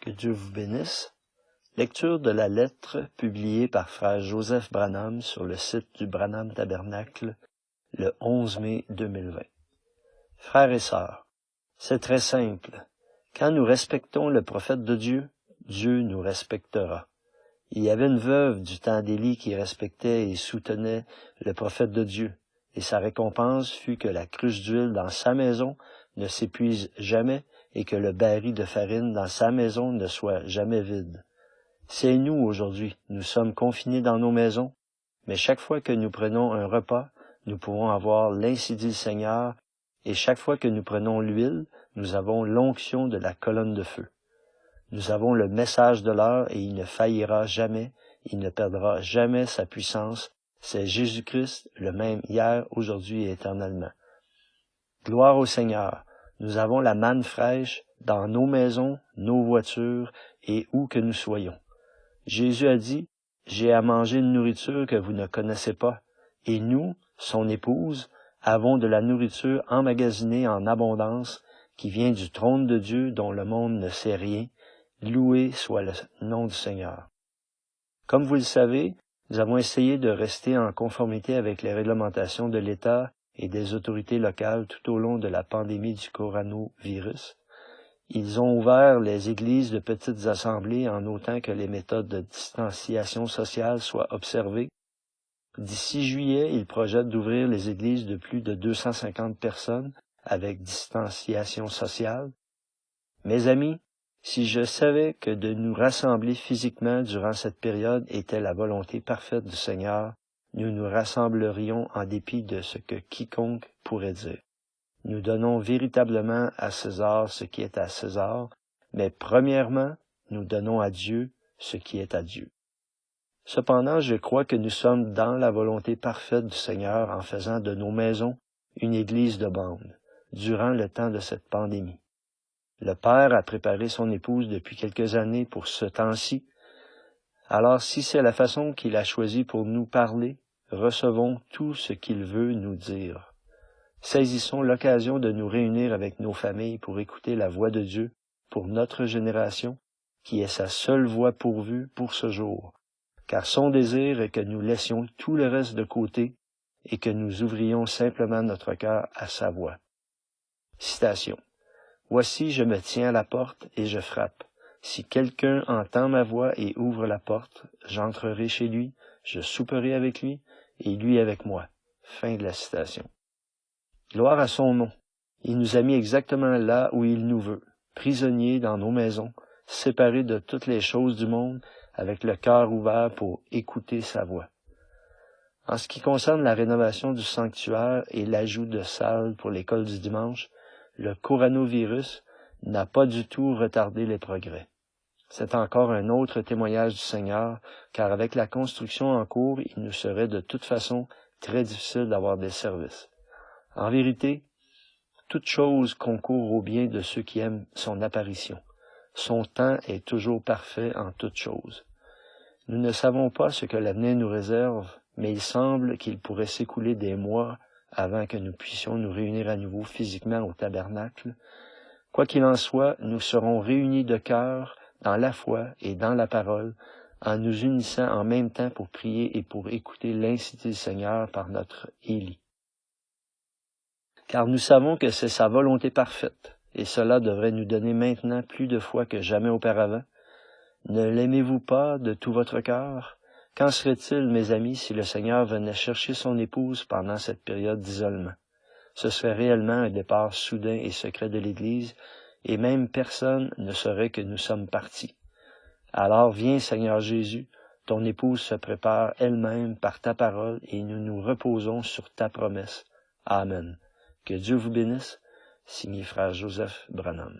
Que Dieu vous bénisse. Lecture de la lettre publiée par frère Joseph Branham sur le site du Branham Tabernacle le 11 mai 2020. Frères et sœurs, c'est très simple. Quand nous respectons le prophète de Dieu, Dieu nous respectera. Il y avait une veuve du temps d'Élie qui respectait et soutenait le prophète de Dieu, et sa récompense fut que la cruche d'huile dans sa maison ne s'épuise jamais et que le baril de farine dans sa maison ne soit jamais vide. C'est nous aujourd'hui, nous sommes confinés dans nos maisons, mais chaque fois que nous prenons un repas, nous pouvons avoir l'ainsi dit le Seigneur, et chaque fois que nous prenons l'huile, nous avons l'onction de la colonne de feu. Nous avons le message de l'heure et il ne faillira jamais, il ne perdra jamais sa puissance. C'est Jésus-Christ, le même hier, aujourd'hui et éternellement. Gloire au Seigneur. Nous avons la manne fraîche dans nos maisons, nos voitures et où que nous soyons. Jésus a dit, « J'ai à manger une nourriture que vous ne connaissez pas. » Et nous, son épouse, avons de la nourriture emmagasinée en abondance qui vient du trône de Dieu dont le monde ne sait rien. Loué soit le nom du Seigneur. Comme vous le savez, nous avons essayé de rester en conformité avec les réglementations de l'État et des autorités locales tout au long de la pandémie du coronavirus. Ils ont ouvert les églises de petites assemblées en autant que les méthodes de distanciation sociale soient observées. D'ici juillet, ils projettent d'ouvrir les églises de plus de 250 personnes avec distanciation sociale. Mes amis, si je savais que de nous rassembler physiquement durant cette période était la volonté parfaite du Seigneur, nous nous rassemblerions en dépit de ce que quiconque pourrait dire. Nous donnons véritablement à César ce qui est à César, mais premièrement, nous donnons à Dieu ce qui est à Dieu. Cependant, je crois que nous sommes dans la volonté parfaite du Seigneur en faisant de nos maisons une église de bande, durant le temps de cette pandémie. Le Père a préparé son épouse depuis quelques années pour ce temps-ci. Alors, si c'est la façon qu'il a choisie pour nous parler, recevons tout ce qu'il veut nous dire. Saisissons l'occasion de nous réunir avec nos familles pour écouter la voix de Dieu pour notre génération, qui est sa seule voix pourvue pour ce jour. Car son désir est que nous laissions tout le reste de côté et que nous ouvrions simplement notre cœur à sa voix. Citation. Voici, je me tiens à la porte et je frappe. Si quelqu'un entend ma voix et ouvre la porte, j'entrerai chez lui, je souperai avec lui et lui avec moi. Fin de la citation. Gloire à son nom. Il nous a mis exactement là où il nous veut, prisonniers dans nos maisons, séparés de toutes les choses du monde, avec le cœur ouvert pour écouter sa voix. En ce qui concerne la rénovation du sanctuaire et l'ajout de salles pour l'école du dimanche, le coronavirus n'a pas du tout retardé les progrès. C'est encore un autre témoignage du Seigneur, car avec la construction en cours, il nous serait de toute façon très difficile d'avoir des services. En vérité, toute chose concourt au bien de ceux qui aiment son apparition. Son temps est toujours parfait en toutes choses. Nous ne savons pas ce que l'avenir nous réserve, mais il semble qu'il pourrait s'écouler des mois avant que nous puissions nous réunir à nouveau physiquement au tabernacle. Quoi qu'il en soit, nous serons réunis de cœur dans la foi et dans la parole, en nous unissant en même temps pour prier et pour écouter l'ainsi dit le Seigneur par notre Élie. Car nous savons que c'est sa volonté parfaite, et cela devrait nous donner maintenant plus de foi que jamais auparavant. Ne l'aimez-vous pas de tout votre cœur? Qu'en serait-il, mes amis, si le Seigneur venait chercher son épouse pendant cette période d'isolement? Ce serait réellement un départ soudain et secret de l'Église, et même personne ne saurait que nous sommes partis. Alors viens, Seigneur Jésus, ton épouse se prépare elle-même par ta parole, et nous nous reposons sur ta promesse. Amen. Que Dieu vous bénisse. Signé frère Joseph Branham.